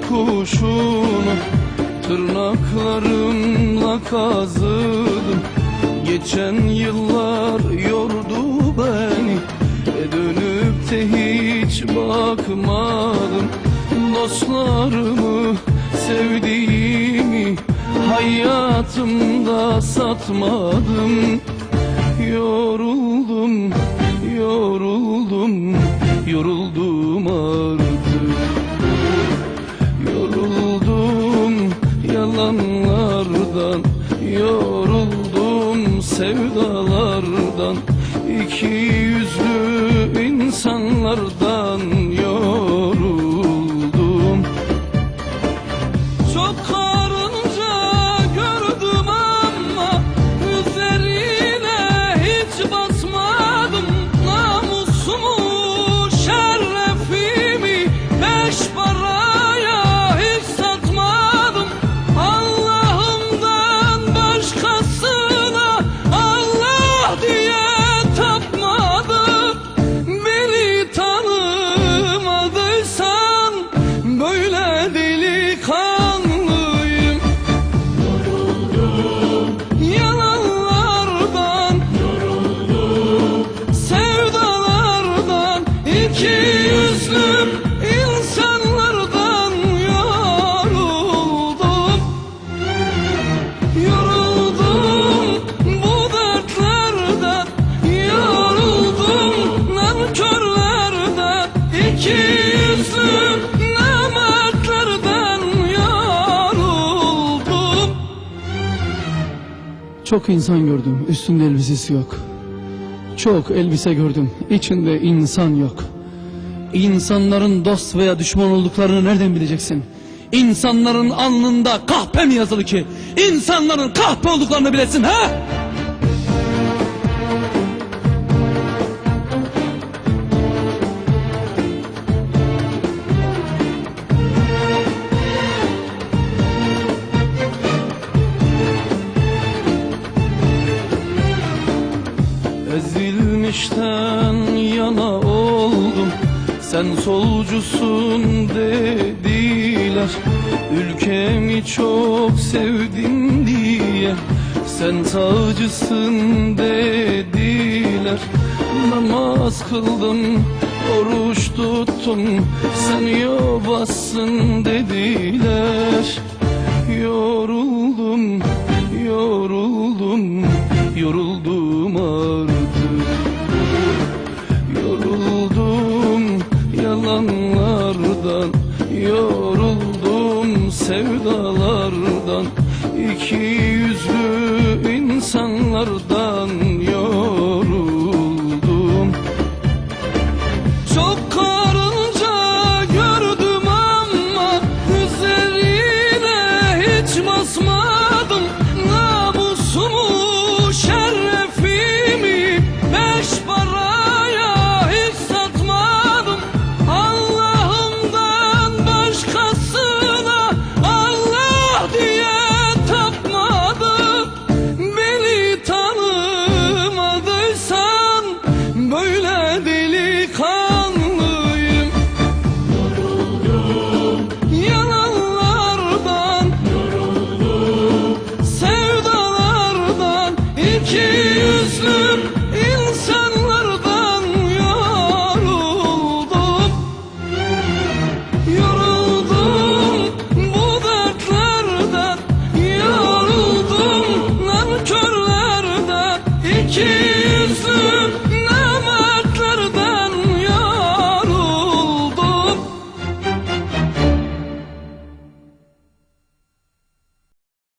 kuşunu tırnaklarımla kazıdım. Geçen yıllar yordu beni, dönüp de hiç bakmadım. Dostlarımı, sevdiğimi hayatımda satmadım. Yoruldum, yoruldum, yoruldum artık. Yoruldum yalanlardan, yoruldum sevdalardan, iki yüzlü insanlardan yoruldum. Çok karınca gördüm ama üzerine hiç basmadım. Namusumu, şerefimi beş paraya hiç satmadım. Allah'ımdan başkasına Allah diye tapmadım. Beni tanımadıysan böyle delikanlıyım. Yoruldum yalanlardan, yoruldum sevdalardan, iki yüzlü insanlardan yoruldum. Yoruldum bu dertlerden, yoruldum nankörlerden, iki yüzlü namertlerden yoruldum. Çok insan gördüm, üstünde elbisesi yok. Çok elbise gördüm, içinde insan yok. İnsanların dost veya düşman olduklarını nereden bileceksin? İnsanların alnında kahpe mi yazılı ki? İnsanların kahpe olduklarını bilesin ha? Ezilmişten yana oldum, sen solcusun dediler. Ülkemi çok sevdim diye sen sağcısın dediler. Namaz kıldım, oruç tuttum, sen yobazsın dediler. Yoruldum, yoruldum, yoruldum artık. Yoruldum yalanlardan, yoruldum sevdalardan, iki yüzlü insanlardan yoruldum. Çok karınca gördüm ama üzerine hiç basmadım.